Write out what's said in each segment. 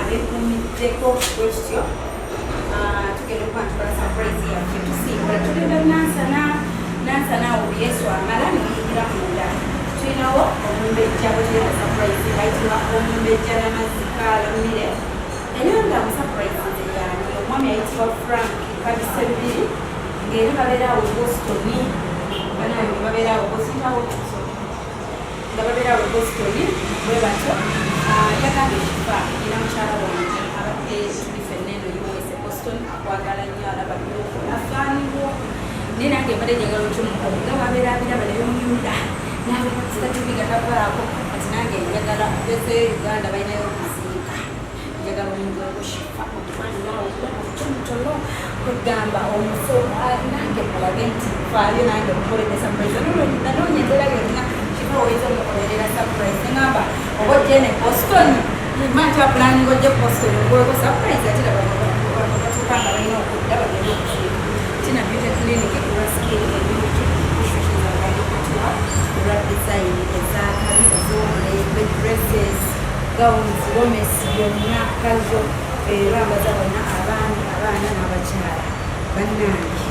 abekumiddeko kwekityo tugenda okwantukola surprise yaffe tusimbula tugenda nansana obuyesu amala niyingira munda tulinawo omumbejja bwetugenda surprise bayitibwa omumbejja n'amazzi kaalamire era nga mu surprise zeyani omwami ayitibwa Frank kabisa bibiri ng'eri babeerawo Bostoni banawe babeerawo bositawo nga babeerawo Bostoni bwe batyo yagambye kifa era mukyala wange abadde tuli ffenna eno US Boston akwagala nnyo alaba byoko afaaniwo naye nange mbadde njagala okyomukolo nga babeera abiraba nebyomuyunda nabeekitatubigatabaako kati nange njagala bese Uganda balinayo okuziika njagala omuntu okushifa okufanawo omutono kugamba omuso nange mulabe nti faayo nange omukoledde surprise nanoonyezera yonna kifa oyinza omukolerera surprise ngamba oba ojjene Boston manti apulaninga ojje Boston ogweko surprise ate batuuka nga balina okudda bagenda okukiika tina beauty clinic ekulwaskiri ebintu kushushizagalikutuwa olwa design ezakabi ezomule bed dresses gowns gomes byonna kazo bambaza bonna abaana n'abakyala bannange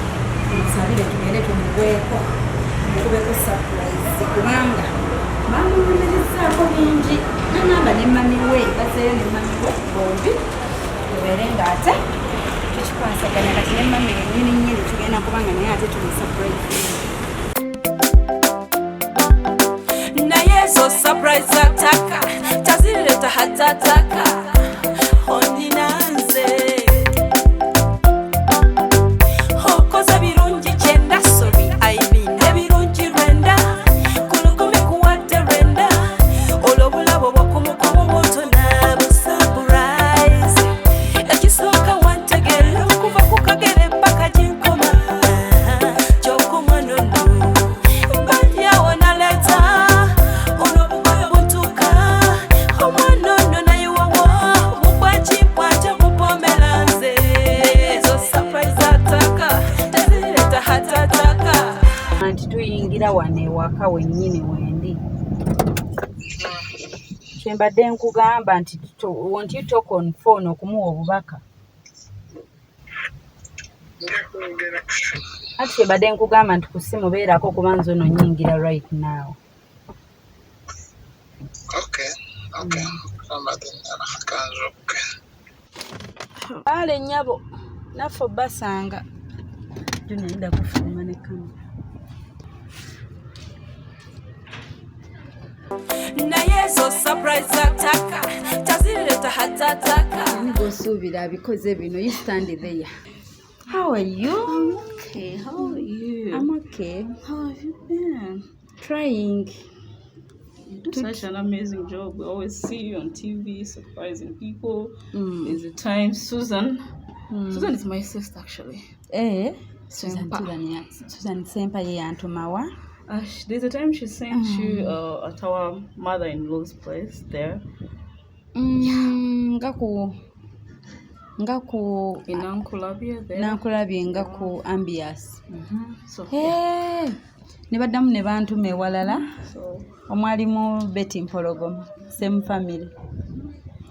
nsabire tugende tumugweko mukubeko surprise kubanga bamumumirizaako bingi nangamba ne mami we bazeeyo ne mami we bombi tubeere ng'ate tukikwasaganya kati ne mami yennyini tugenda kubanga naye ate tuli surprise naye zo surprise ataka tazileta hatataka oninanze okoze birungi kyenda sobi aibinde birungi rwenda kulukumi kuwadde rwenda olwobulabo bwokumukomo bwotona busapurize ekisooka wantegera okuva ku kagere paka ginkoma kyokumanono mbadyawo naleta olwobugoyo buntuka omwanono nayewawo bubwakimpwaja bupomeranze ezo surprise ataka tezireta hatataka anti tuyingira wano ewaka wennyini wendi kyembadde nkugamba nti won't you talk on phone okumuwa obubaka ati kyembadde nkugamba nti ku ssimu beerako kuba nze ono nyingira right now baale nnyabo naffe basanga tunayinda kufuluma ne kamera naye zo surprise ataka tazireta hatataka ngosuubira abikoze bino you stand there. How are you? I'm okay. How are you? I'm okay. How have you been? Trying. You do such an amazing job. We always see you on TV surprising people. There's a time Susan is my sister actually. Susan Sempa ye antumawa. There's a time she sent you at our mother-in-law's place there. Ngaku in Nankulabye there. Nankulabye ngaku ambias. So ne baddamu ne bantuma ewalala so omwalimu Betty Mpologoma same family.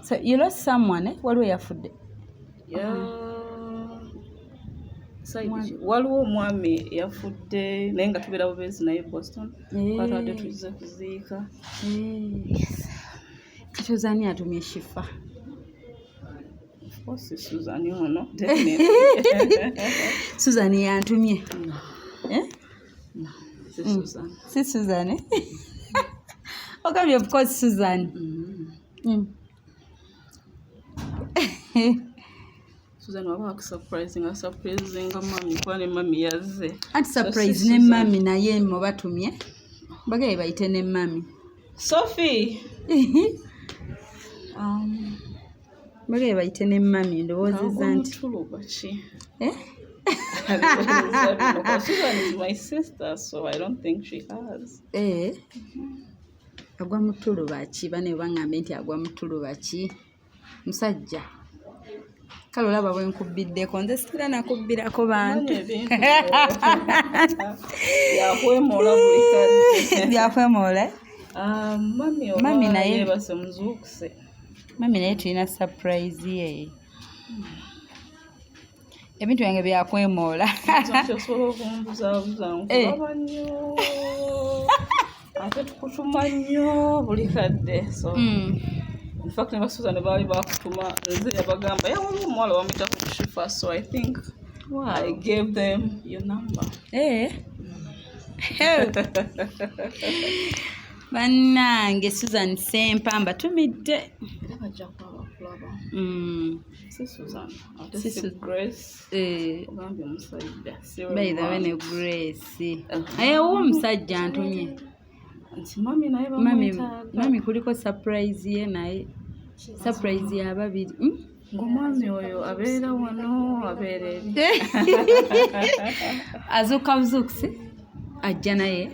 So you lost someone waliwo yafudde? Waliwo omwami yafudde naye nga tubeera bubeezi naye Boston batwadde tuze kuziika. Kati ozani atumye shifa? Of course Susan ono definitely. Susan yantumye. No, Susan. Si Susan. Okay, of course Susan. Susan waba surprising mami kwa ne mami yazze. Anti surprise ne mami naye mubatumye. Bagaye bayite ne mami. Sophie. Bagaye bayite ne mami ndowooza nti. Susan is my sister, so I don't think she has. Agwa mutuluba ki bane bangambe nti agwa mutuluba ki musajja. Kale olaba bwe nkubiddeko nze sikira nakubbirako bantu. Yakwemola buli kadde. Yakwemola? Mami naye base muzukuse. Mami naye tulina surprise ye. Ebintu byange byakwemoola. Osobola okumbuzaabuza nkulaba nnyo. Ate tukutuma nnyo buli kadde. So in fact ne Susan ne baali bakutuma nze yabagamba waliwo omuwala wamuyitako ku Shifa, so I think I gave them your number. Bannange Susan Sempamba tumidde. Bajja kulaba. Si Susan. Si Grace. Ogambye omusajja. By the way ne Grace. Wo omusajja antumye. Nti mami naye bamwetaaga. Mami kuliko surprise ye naye. Surprise ya babiri. Ng'omwami oyo abeera wano abeera eri. Azuuka buzuukusi ajja naye.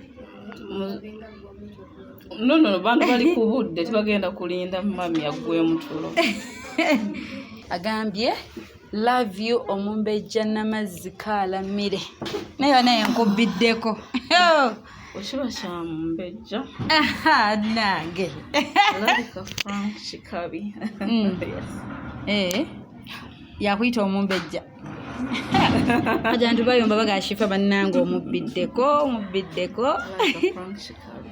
No, bantu bali ku budde tebagenda kulinda mami aggwemu tulo. Agambye love you Omumbejja Namazzi Kaalamire. Naye nkubiddeko. Okiba kya Mumbejja. Nange. Alabika Frank Kikabi. Yakuyita Omumbejja. Ajantu bayomba baga Shifa bannange omubiddeko. Frank Kikabi.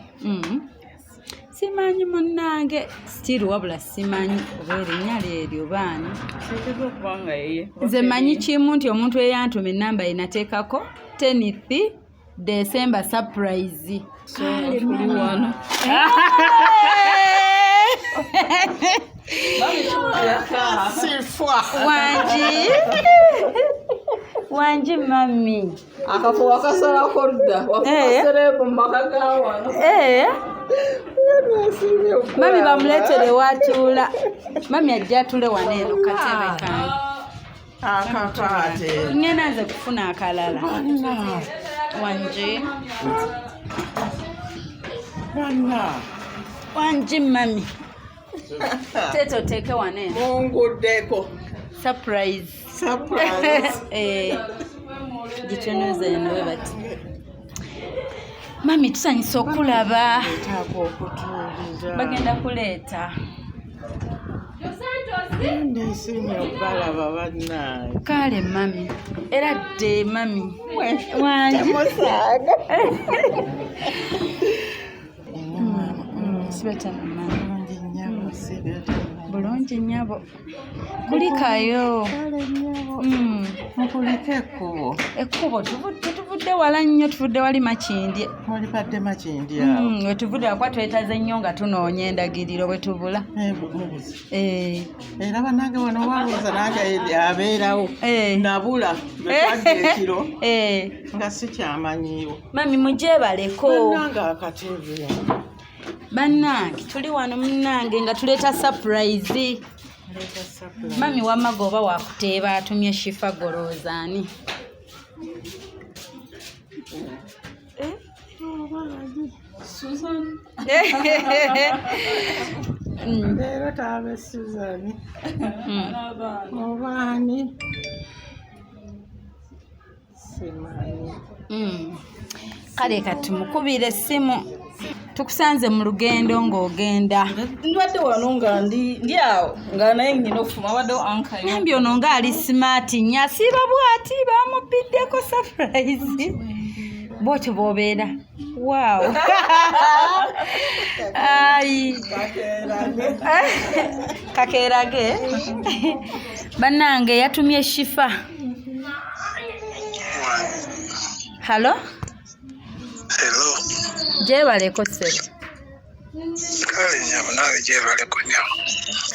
Simanyi munnange still wabula simanyi oba erinnya lye baani. Kitegeka okubanga yeye. Nze manyi kimu nti omuntu eyantuma ennamba inateekako 10th December surprise. So tuli wano. Wanji mami. Akafo wakasala korda. Wakasere kumaka wano. Mami bamuletere watuula. Mami ajja atule waneeno katebe kange. Akakate. Ngena nze kufuna akalala. Wanji mami. Teto teke waneeno. Munguddeko. Surprise. Gitunuza eno we bati. Mami tusanyisa okulaba. Bagenda kuleeta. Ndeesimye okubalaba bannange. Kale mami. Era dde mami. Temusaaga. Sibeta mami. Bulungi nnyabo. Kulikayo. Mukulika ekkubo. Ekkubo tuvudde wala nnyo, tuvudde wali Makindye. Mulibadde Makindye awo. We tuvudde akwa twetaze nnyo nga tunoonya endagiriro bwe tubula. Era bannange wano wabuuza nange abeerawo. Nabula betwadde ekiro nga sikyamanyiiwo. Mami mujebaleko. Bannange akatebe. Bannange tuli wano munnange nga tuleeta surprise. Mami wamaga oba wakuteeba atumye Shifa golozaani. Susan. Leero taabe Susan. Obaani. Simanyi. Kale kati mukubire essimu. Tukusanze mu lugendo ng'ogenda. Ndwadde wano nga ndi awo nga naye nnyina okufuma abaddewo ankayo. Nambi ono ng'ali smart nnyo asiiba bw'ati bamubiddeko surprise. Bw'otyo bw'obeera. Wow. Kakeerage. Bannange yatumye Shifa. Hello? Hello. Jebaleko ssebo. Kale nnyabo naawe gyebaleko nnyo.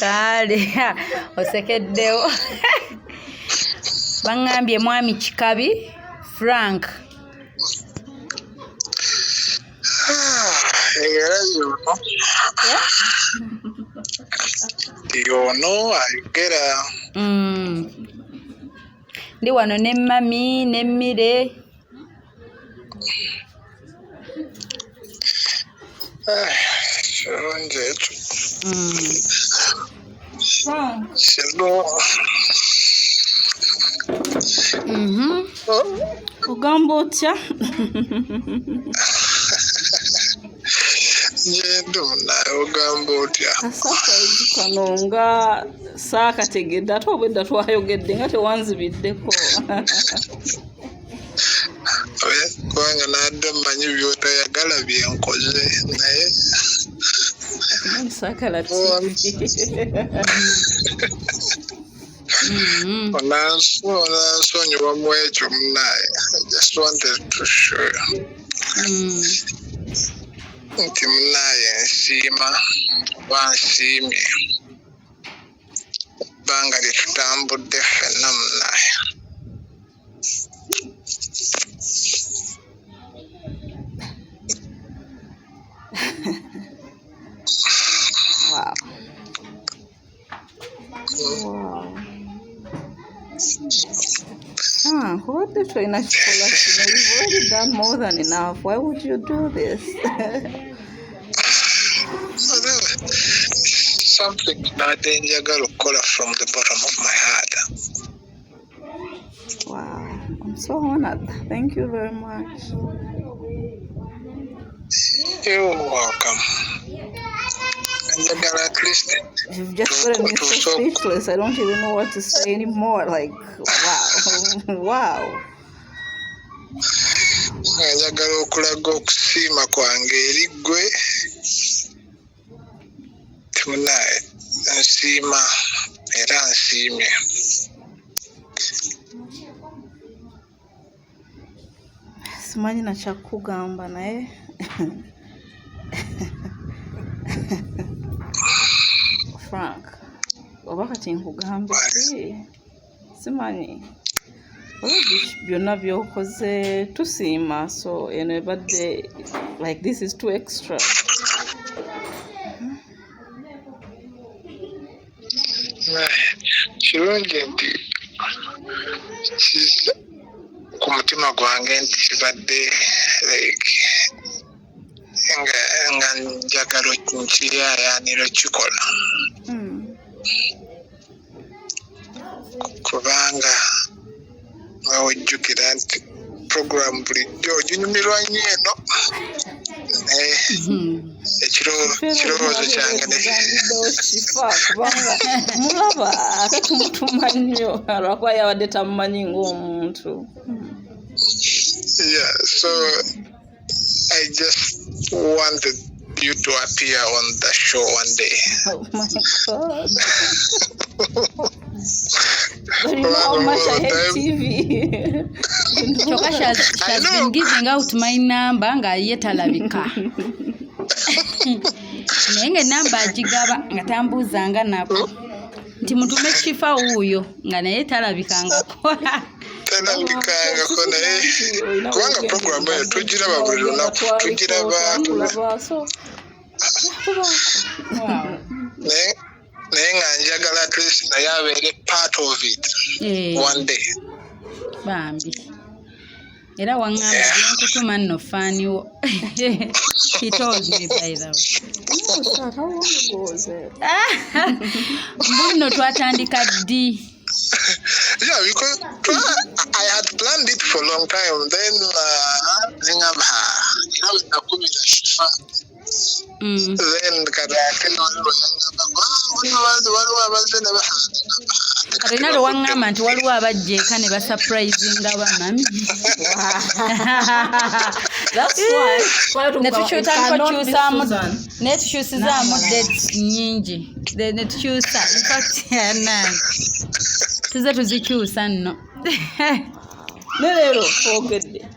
Kale osekeddewo. Baŋŋambye mwami Kikabi Frank. Era yono ayogera. Ndi wano ne mami n'emmere. Kirungi ekyo. Kino. Ogamba otya? Ngendo naye ogamba otya. Kasapurayizi kano nga saakategedde ate obwedda twayogedde nga tewanzibiddeko. Kubanga nadda mmanyi by'otayagala byenkoze naye saakala onansonyiwa mu ekyo munaye. I just wanted to show you. Nti munaye nsiima bansiimye ebbanga lye tutambudde ffenna munaye. Wow. What the trainer scholar? You've already done more than enough. Why would you do this? Something that njagala okukola from the bottom of my heart. Wow, I'm so honored. Thank you very much. You're welcome. Njagala at least. You've just gotten me so speechless. I don't even know what to say anymore. Like, wow. Wow. Njagala okulaga okusiima kwange eri ggwe. Munaye nsiima era nsiimye. Simanyi na kyakugamba naye Frank, oba kati nkugambe simanyi byonna byokoze tusiima, so eno ebadde like this is too extra. Kirungi nti ku mutima gwange nti kibadde like nga njagala nkiryayaanira kikola kubanga nga wejjukira nti program bulijjo oginyumirwa nnyo eno ekirowoozo kyange kubanga mulaba ate tumutuma nnyo alwakuba yabadde tamumanyi ng'omuntu. Yeah, so I just wanted you to appear on the show one day. Oh my God. You know how much I hate TV. Choka has been giving out my number nga yetalabika. Nenge namba agigaba nga tambuzanga nako. Nti mutume chifa huyo nga naye talabikangako. Talabikangako naye kubanga program eyo tugiraba buli lunaku tugiraba. Naye nga njagala at least naye abeere part of it one day. Bambi. Era wangamba nkutuma nno fani wo. He told me by the way. Mbuno twatandika ddi. Yeah, because I had planned it for a long time. Then nakubira shifa. Then kadakeno Karina lo wangamba nti waliwo abajjeka ne basurprisinga bamami. That's why netukyusizaamu dates nyingi. Netukyusa. In fact, tuze tuzikyusa nno. Ne leero twogedde.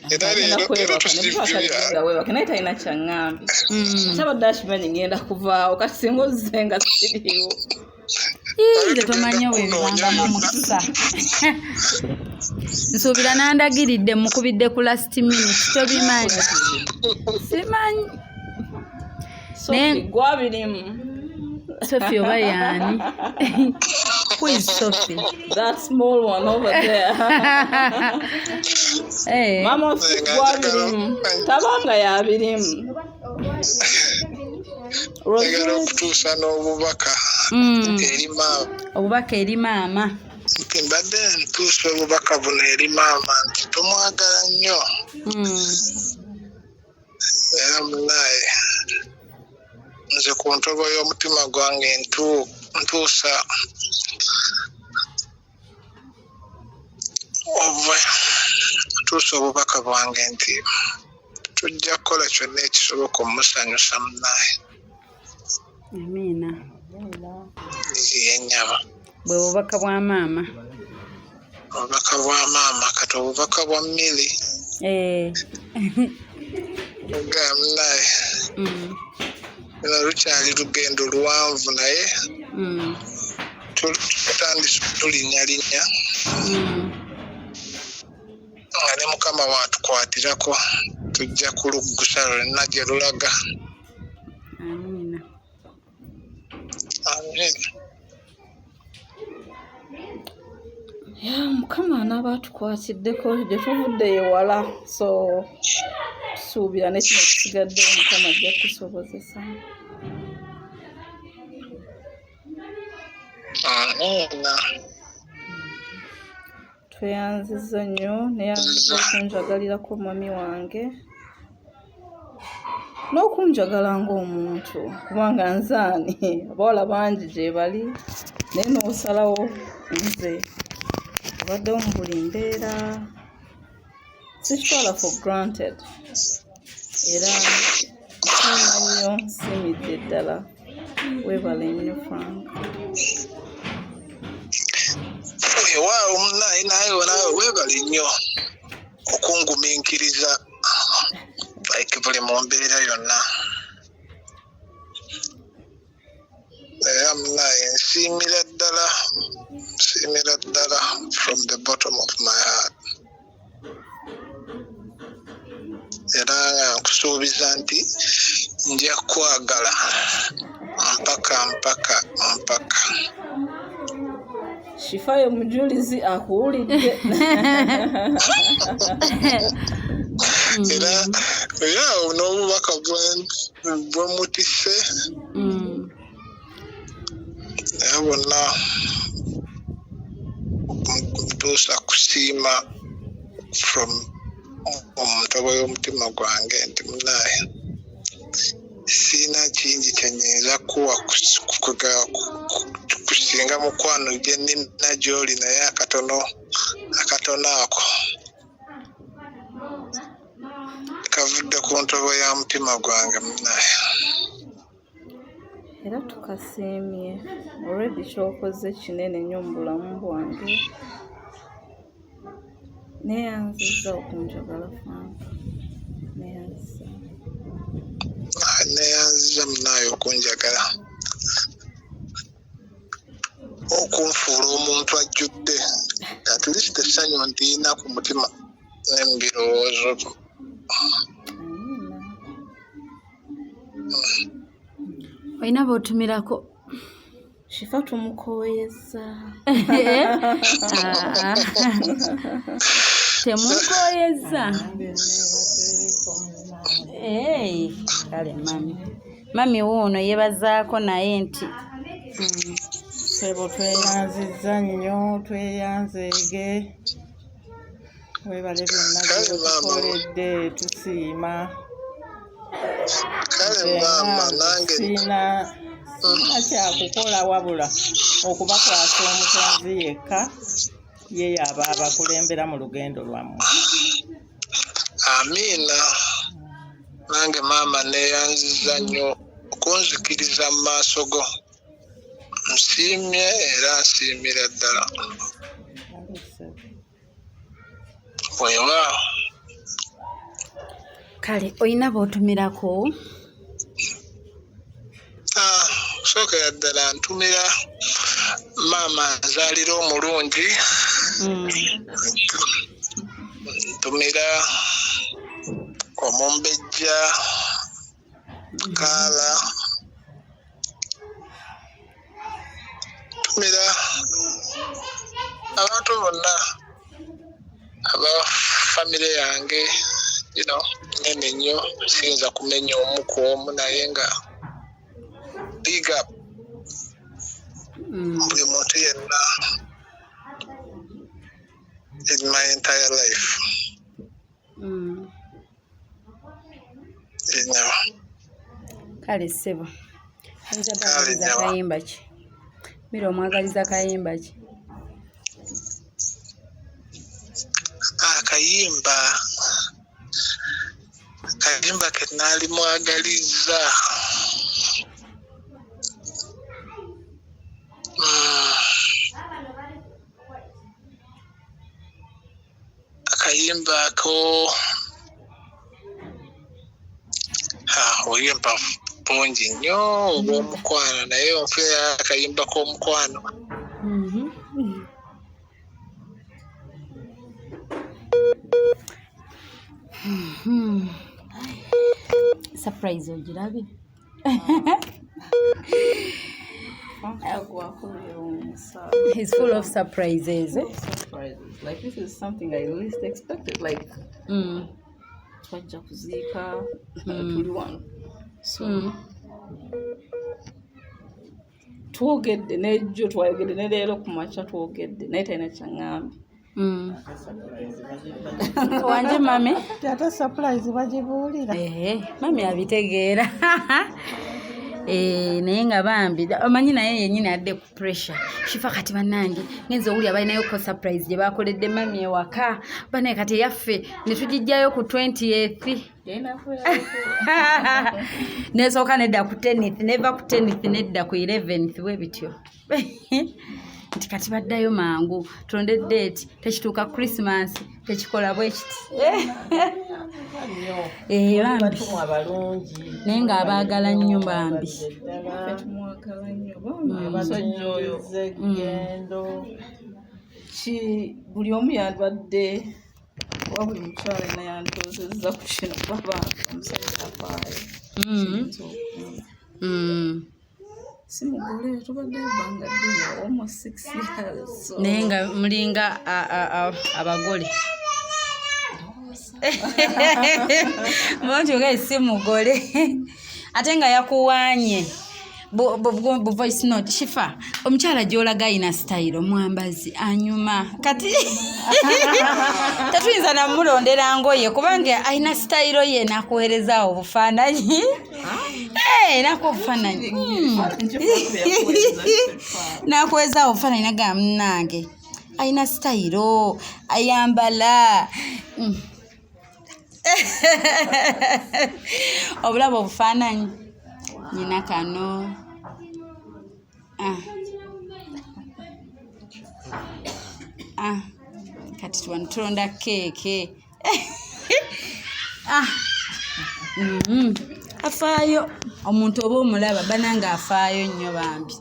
Naye talina kyaŋŋambye. Kyabadde akimanyi ngenda kuvaawo kati singa ozze nga siriiwo. Nze tomanyi webibanga mukisa. Nsuubira nandagiridde mukubidde ku last minute tobimanyi. Simanyi. Sophie gwabirimu. Sophie oba yani? Who is Sophie? That small one over there. Hey. Mama gwabirimu. Tabanga yabirimu. Njagala okutuusa n'obubaka eri maama. Obubaka eri maama. Mbadde ntuusa obubaka buno eri maama nti tumwagala nnyo. nze ku ntobo y'omutima gwange ntuusa obubaka bwange nti tujja kukola kyonna ekisoboka omusanyusa munnaye. Amiina. Yennyaba. Bwe bubaka bwa maama. Obubaka bwa maama kati obubaka bwa mmiri. Ogamba munnaye. Lukyali lugendo luwanvu naye tutandise tulinnyalinnya nga ne Mukama waatukwatirako tujja kuluggusa lwonna gye lulaga. Amiina. Amen. Mukama anaaba atukwatiddeko gye tuvudde ewala, so tusuubira ne kino kisigadde Mukama ajja kutusobozesa. Amen. Tweyanzizza nnyo neyanziza okunjagalirako mami wange n'okunjagala ng'omuntu kubanga nzaani abawala bangi gye bali naye n'osalawo nze obaddewo mu buli mbeera sikitwala for granted era nsiima nnyo nsiimidde ddala weebale nnyo Frank. Waawo munnaye naye weebale nnyo okungumiikiriza like buli mu mbeera yonna. Era munnaye nsiimira ddala from the bottom of my heart. Era nga nkusuubiza nti nja kwagala mpaka. Shifayo mujulizi akuwulidde. Era n'obubaka bwemutisse naye bonna ntuusa kusiima from omutobo y'omutima gwange nti munnaye siina kingi kyenyinza kuwa kusinga mukwano gye nnina gy'oli, naye akatono ako kavudde ku ntobo ya mutima gwange munnaye. Era tukasiimye already kyokoze kinene nnyo mu bulamu bwange. Neeyanzizza okunjagala Frank. Neeyanzizza munnaye okunjagala, okunfuula omuntu ajjudde at least essanyu ntiina ku mutima ne mu birowoozo. Olina b'otumirako? Shifa tumukoyeza. Temukoyeza? Kale mami wuuno yeebazaako naye nti Sebo tweyanzizza nnyo, tweyanzeege. Weebale byonna byetukoledde, tusiima. Kale maama nange siina kyakukola wabula okubakwasa omutonzi yekka ye yaba abakulembera mu lugendo lwammwe. Amiina. Nange maama neeyanzizza nnyo okunzikiriza mu maaso go. Nsiimye era nsiimira ddala. Weewaawo. kale olina b'otumirako? Sookera ddala ntumira maama nzaalira omulungi, ntumira omumbejja Kaala, ntumira abantu bonna aba famire yange nene nnyo, siyinza kumenya omu ku omu naye nga big up buli muntu yenna in my entire life. Kale ssebo Nzabagaliza kayimba ki? Mira omwagaliza kayimba ki? Kayimba ke nali mwagaliza akayimba ko oyimba bungi nnyo obw'omukwano naye onfuna akayimba k'omukwano. Surprise ogirabe? He's full of surprises. Surprises. Like this is something I least expected. Like twajja kuziika tuli wano. So twogedde n'ejjo twayogedde ne leero ku makya twogedde naye talina kyaŋŋambye. Wanje mami? Ate surprise bagibuulira. Mami abitegeera. Naye nga bambi omanyi naye yennyini adde ku pressure. Shifa kati bannange ngenze owulira balinayo ko surprise gye bakoledde mami ewaka. Banaye kati eyaffe ne tugijjayo ku 20th. Nesooka nedda ku 10th, neva ku 10th nedda ku 11th we bityo. Nti kati baddayo mangu tulonde date tekituuka Christmas tekikola bwe kiti. Bambi naye ng'abaagala nnyo bambi. Omusajja oyo buli omu yabadde oba buli mukyala yena yandoozezza ku kino baba omusajja afaayo. Si mugole tubadde ebbanga ddene almost 6 years. Naye nga mulinga abagole. Mbonti oge si mugole. Ate nga yakuwaanye. Bu voice note Shifa omukyala gy'olaga ayina style omwambazi anyuma kati tatuyinza namulondera ngoye kubanga ayina style ye nakuweereza obufaananyi. Nako obufaananyi nakuweereza obufaananyi naga munange ayina style ayambala. Obulaba obufaananyi nyina kano. Kati tulonda keeke. Afaayo omuntu oba omulaba bananga afaayo nnyo bambi.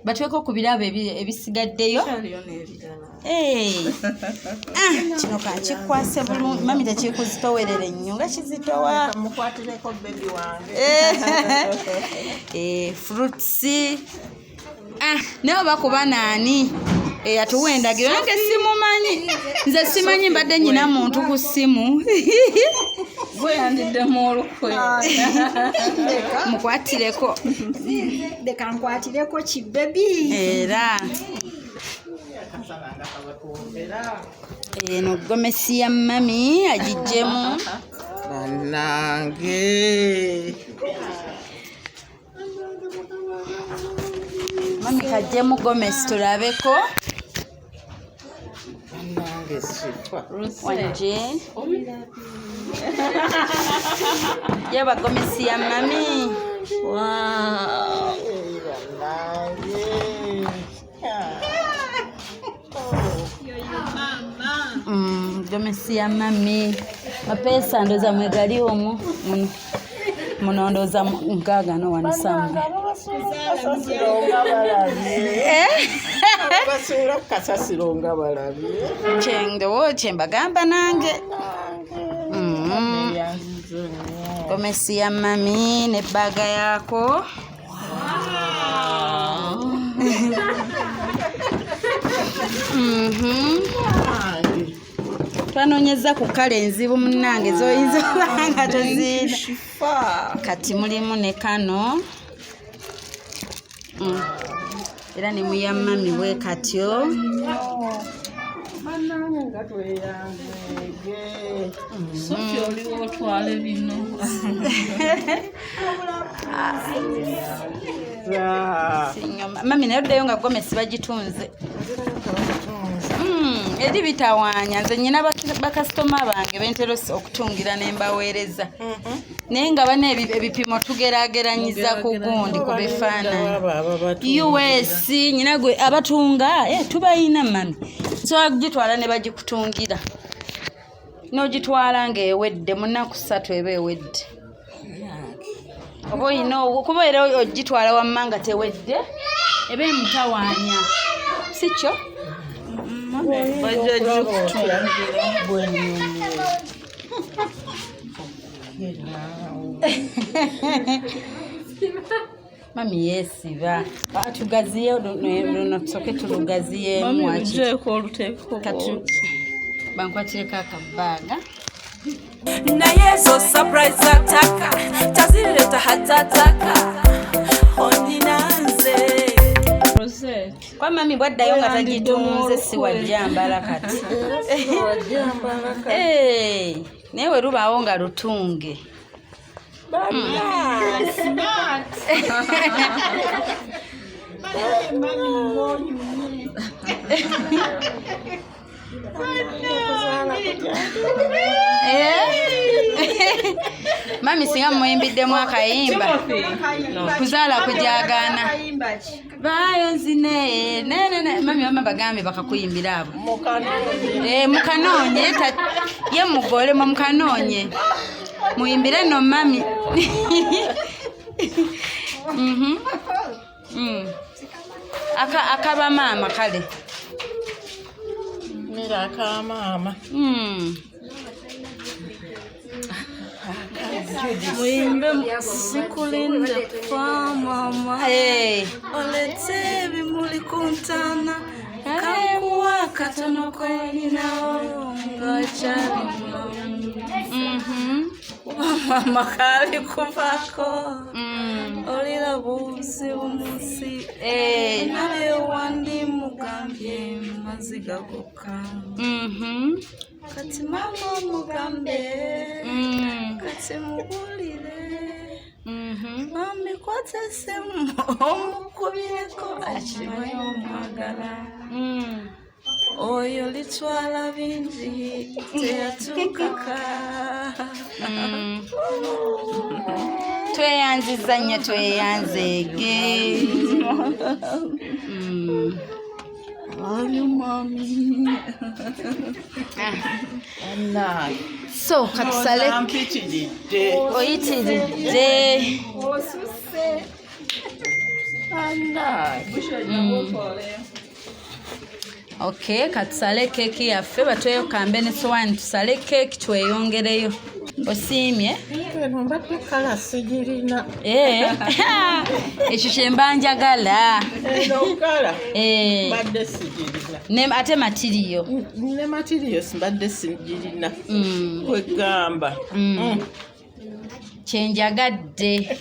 Batweko ku birabo ebisigaddeyo. Kino kankikwase bulungi mami tekikuzitowerere nnyo nga kizitowa. Mukwatireko baby wange. Fruits. Naye oba kuba naani atuwa endagiro nange simumanyi. Nze simanyi mbadde nnyina muntu ku ssimu. Gwe yandiddemu olukwe. Mukwatireko. Leka nkwatireko kibebi. Era eno gomesi ya mami agijjemu. Bannange. Mami kajjemu gomesi tulabeko. Bannange Shifa. Wanje. Yaba gomesi ya mami. Wow. Bannange. Gomesi ya mami. Mapesa ndoza mwegali omwo. Munondoza nkaga no wanisanga. Basura kasasiro nga balabye. Chendo chembagamba nange. Gomesi ya mami ne baga yako. Twanonyeza ku kale enzibu munnange zoyinza obanga tozina. Kati mulimu ne kano. Era ne muya mami we katyo. Bannange nga tweyanzeege. Sophia oliwo otwale bino. Mami naye oddayo nga gomesi bagitunze. Eri bitawaanya nze nnyina bakasitoma bange bentera okutungira ne mbaweereza naye nga bana ebipimo tugeraageranyiza ku gundi ku bifaananyi US nnyina gwe abatunga tubayina mami so gitwala ne bagikutungira n'ogitwala ng'ewedde mu nnaku 3 eba ewedde oba oyina kuba era ogitwala wamma nga tewedde eba emutawaanya si kyo Mami yesiba tugaziye luno tusoke tulugaziyeemu bankwatireko akabaaga naye zo surprise ataka tazireta hatataka oninanze kwa mami bwaddayo nga tagitunze si wajjambala kati naye we lubaawo nga lutunge mami singa muyimbiddemu akayimba kuzaala kujagaana bayo nzine mami bama bagambe bakakuyimbira abo mukanoonye ye mugole mukanoonye muyimbire no mami akaba mama kale mira akamama muyimbe sikulinda kwa mama olete bimuli kuntana kakuwa katono kolinawo ngachali mama kali kuvako olira busi umusi nabe wandi mugambye maziga goka kati mama mugambe kati mubulire mami kwatesemu omukubireko akimanyi omwagala oyo litwala bingi teyatukaka tweyanziza nnyo tweyanzeege so katusale oyitiridde okay katusale keeki yaffe batwekambe ne sowaani tusale keeki tweyongereyo osiimye mbadde kala sigirina ekyo kyemba njagala mbadde sigirina ate matiriyo ne matiriyo mbadde sigirina kwegamba kyenjagadde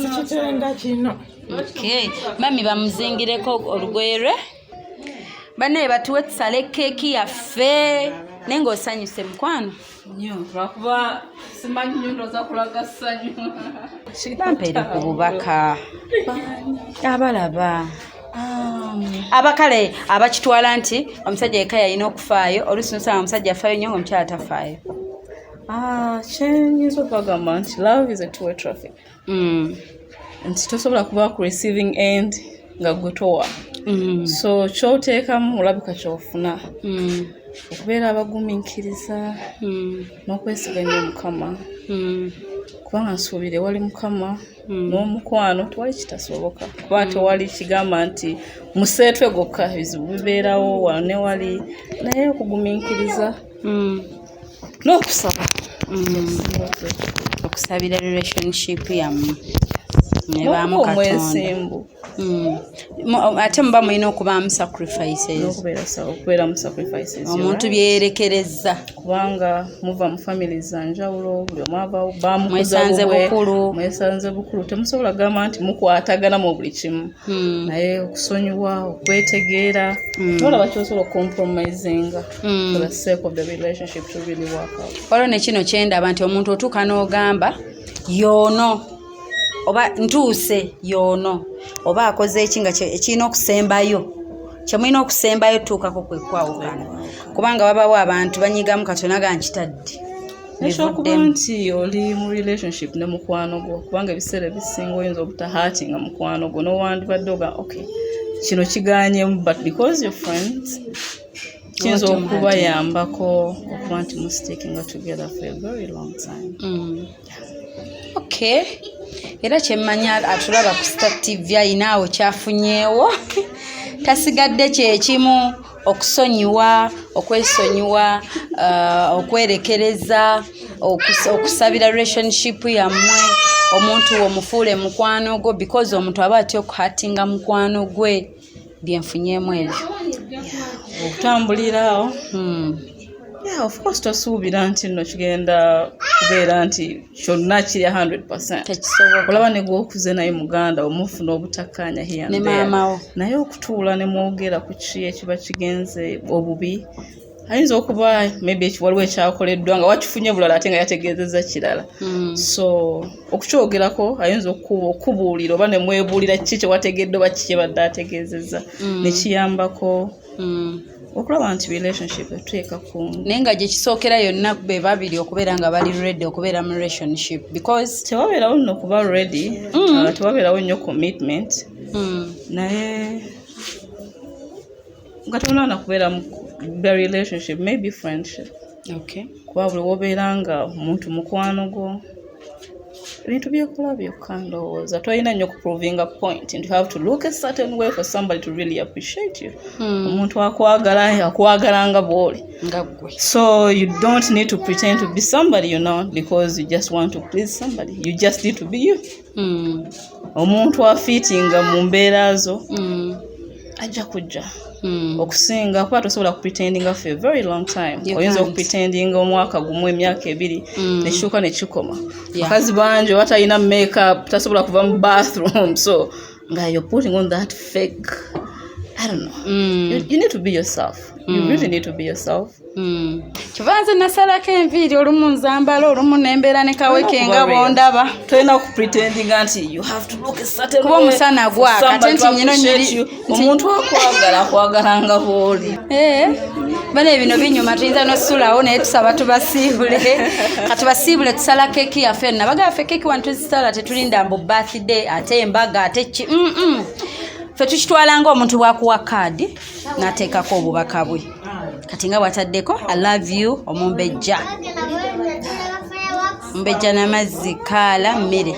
sikitenda kino okay mami bamuzingireko olugoye lwe banaye batuwe tusale keeki yaffe naye ng'osanyuse mukwano nnyo lwakuba simanyi nnyo ndooza kulaga ssanyu bampeere ku bubaka abalaba abakale abakitwala nti omusajja yekka yalina okufaayo oluusi nosanga omusajja afaayo nnyo ng'omukyala tafaayo kyenyinza okubagamba nti love is a two-way traffic nti tosobola kuba ku receiving end nga gwe towa so kyoteekamu olabika kyofuna okubeera abagumiikiriza n'okwesiganya omukama kubanga nsuubire wali mukama n'omukwano tewali kitasoboka kuba tewali kigamba nti museetwe gokka ebizibu bibeerawo wano ne wali naye okugumiikiriza n'okusaba okusabira relationship yammwe n'okuba omwesimbu ate muba mulina okubaamu sacrifices okubeera mu sacrifices omuntu byeyerekereza kubanga muva mu family za njawulo buli omu avawo mwesanze bukulu temusobola gamba nti mukwatagana mu buli kimu naye okusonyiwa okwetegeera olaba kyosobola ocompromisinga for the sake of the relationship to really work out. Waliwo ne kino kyendaba nti omuntu otuuka n'ogamba yoono oba ntuuse yoono oba akoze ekinga ekirina okusembayo kyemulina okusembayo tuukako kwe kwawukana kubanga wabawo abantu banyigamu katono aga nkitadde ekyokuba nti oli mu relationship ne mukwano gwo kubanga ebiseera ebisinga oyinza obutahaatinga mukwano gwo n'owandibadde oga okay kino kiganyemu but because your friends kiyinza okubayambako okuba nti mustickinga together for a very long time. Okay. Era kyemmanya atulaba ku Star TV ayinaawo kyafunyeewo tasigadde kyekimu okusonyiwa okwesonyiwa okwerekereza okusabira relationship yammwe omuntu omufuule mukwano gwo because omuntu aba atya okuhatinga mukwano gwe byenfunyeemu ebyo okutambulirawo. Yeah, of course tosuubira nti nno kigenda kubeera nti kyonna kiri 100%. Olaba ne gw'okuze naye muganda omufuna obutakkaanya here and there. Naye okutuula ne mwogera ku ki ekiba kigenze obubi ayinza okuba maybe waliwo ekyakoleddwa nga wakifunye bulala ate nga yategeezezza kirala. So okukyogerako ayinza okubuulira oba ne mwebuulira kiki kye wategedde oba kiki kye badde ategeezezza ne kiyambako okulaba nti relationship etuteeka kumu naye nga gye kisookera yonna be babiri okubeera nga bali ready okubeera mu relationship because tewabeerawo nno okuba ready tewabeerawo nnyo commitment naye nga tolina kubeera mu relationship maybe friendship kuba buli wobeera nga omuntu mukwano gwo ebintu byekola byokka ndowooza tolina nnyo kuprovinga point and you have to look a certain way for somebody to really appreciate you. Omuntu akwagala nga bw'oli so you don't need to pretend to be somebody you're not because you just want to please somebody. You just need to be you. Omuntu afiitinga mu mbeera zo ajja kujja okusinga kuba tosobola kupretendinga for a very long time. Oyinza okupretendinga omwaka gumu emyaka ebiri nekituuka nekikoma. Bakazi bangi batalina makeup tasobola kuva mu bathroom so nga you're putting on that fake I don't know. You need to be yourself. You really need to be yourself. Kivanze nasalako enviiri olumu nzambala olumu nembeera ne kaweke nga bondaba tolina okupretendinga nti you have to look a certain kuba omusana gwaka ate nti nyino nyiri omuntu akwagala nga bw'oli. Bane bino binyuma tuyinza nosulawo naye tusaba tubasiibule katubasiibule tusala keeki yaffe nabaga ffe keeki wantu zisala tetulinda mbu birthday ate embaga ate ki ffe tukitwala ng'omuntu bwakuwa kaadi n'ateekako obubaka bwe kati nga bwataddeko I love you omumbejja mbejja n'amazzi kaala mmere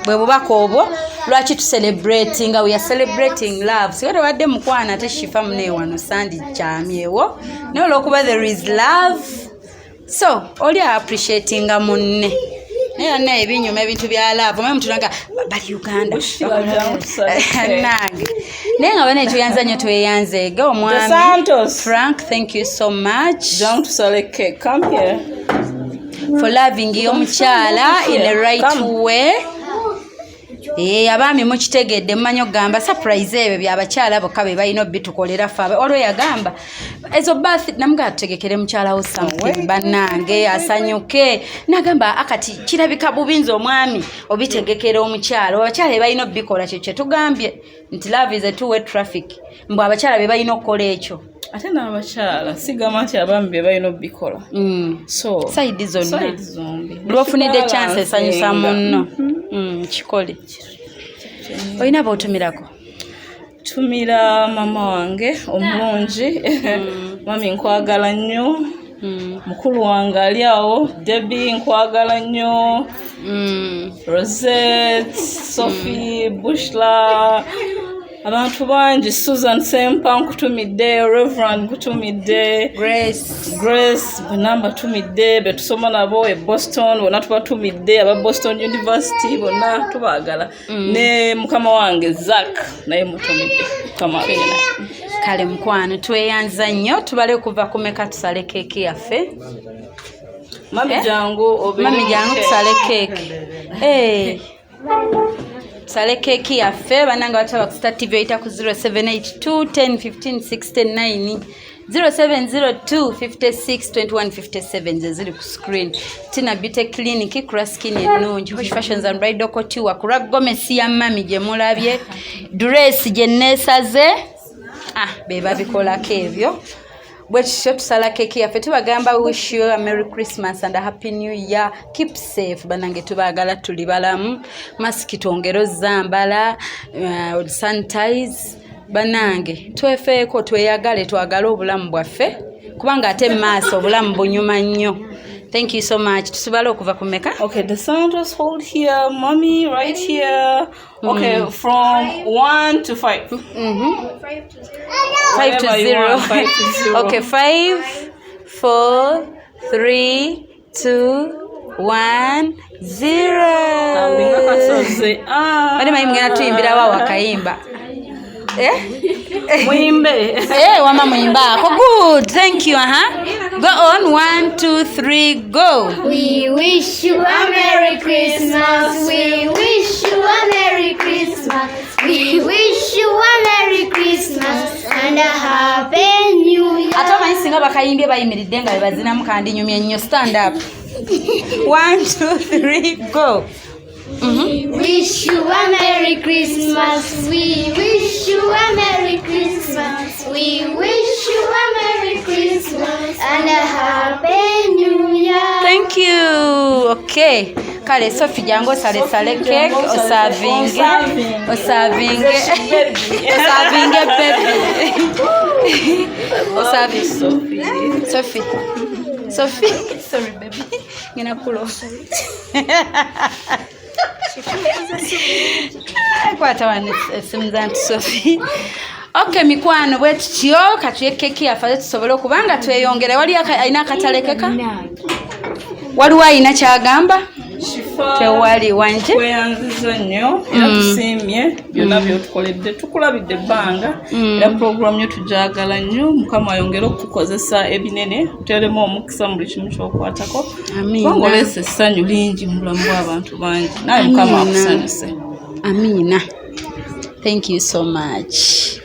bwe bubaka obwo lwaki tucelebratinga we are celebrating love singa tebadde mukwana ate shifa mune wano sandi kyamyewo naye olw'okuba there is love so oli appreciatinga munne naye naye ebinyuma ebintu bya love mwe mutunaga bali Uganda nange naye nga bane tuyanza nnyo tweyanzeega omwami Frank thank you so much don't celebrate come here for loving y'omukyala in the right way. Abaami mukitegedde mmanyi okugamba surprise ebyo byabakyala bokka be balina obitukolera ffe waliwo yagamba ezo birth namuga tutegekere mukyala wo something bannange asanyuke nagamba akati kirabika bubinzi omwami obitegekera omukyala abakyala be balina obikola kye tugambye nti love is a two-way traffic mbw abakyala be balina okukola ekyo ate n'abakyala sigamba nti abaami be balina obikola so saidi zonna lwofunidde chance esanyusa munno kikole olina b'otumirako tumira mama wange omulungi mami nkwagala nnyo mukulu wange ali awo Debbie nkwagala nnyo Rosette Sophie Bushla abantu bangi Susan Sempa nkutumidde Reverend nkutumidde Grace bonna mbatumidde betusoma nabo e Boston bonna tubatumidde aba Boston University bonna tubaagala ne mukama wange Zack naye mutumidde kama kale mukwano tweyanza nnyo tubale kuva kumeka tusale keeki yaffe mami jangu tusale keeki tusale keeki yaffe bannange bataba ku Star TV oyita ku 0782 10 15 69 0702 56 21 57 ze ziri ku screen Tina Beauty Clinic kura skin ennungi Hush Fashions and Bridal Couture kura gomesi ya mami gye mulabye dress gye neesaze beba bikolako ebyo bwe tutyo tusala keeki yaffe tubagamba wish you a Merry Christmas and a Happy New Year. Keep safe banange tubagala tuli balamu masiki twongero zambala sanitize banange twefeeko tweyagale twagala obulamu bwaffe kubanga ate maaso obulamu bunyuma nnyo. Thank you so much. Tusibale okuva kumeka? Okay, the Santos hold here, mommy right here. Okay, from 1 to 5. 5 to 0. 5 to 0. Okay, 5, 4, 3, 2, 1, 0. Bali mayi mgena tuyimbira wa wakayimba. Muimbe. Wama muimba. Good. Thank you. Go on. 1, 2, 3, go. We wish you a Merry Christmas. We wish you a Merry Christmas. We wish you a Merry Christmas and a Happy New Year. Atoma insinga bakayimbye bayimiridde nga bazina mukandi nyumye nnyo. Stand up. 1, 2, 3, go. We wish you a Merry Christmas. We wish you a Merry Christmas. We wish you a Merry Christmas and a Happy New Year. Thank you. Okay. Kale Sophie jango sale cake osavinge baby. Sophie. Sorry baby. Ngina kulo. Kwata wane simzanti Sophie. Okay mikwano bwetyo katuye keki yafaze tusobole kubanga tweyongere wali aina katalekeka waliwo ayina kyagamba tewali wanje weyanziza nnyo era tusiimye byonna byotukoledde tukulabidde ebbanga era program yo tujagala nnyo mukama ayongere okutukozesa ebinene tuteremu omukisa mu buli kimu kyokwatako kubanga oleesa essanyu lingi mu bulamu bw'abantu bangi naye mukama akusanyuse. Amina. Thank you so much.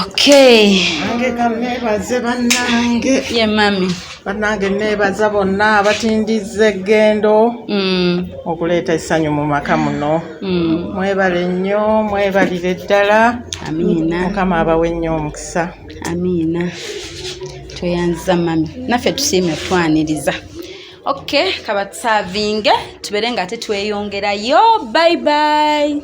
Okay. Nange kanebaze bannange. Ye mami. Bannange nebaza bonna abatindiza eggendo okuleeta essanyu mu maka muno. Mwebale nnyo, mwebalire ddala. Amina. Mukama abawe nnyo omukisa. Amina. Tweyanza mami. Naffe tusiime twaniriza. Okay, kaba tusavinge tubeere nga ate tweyongerayo. Bye bye.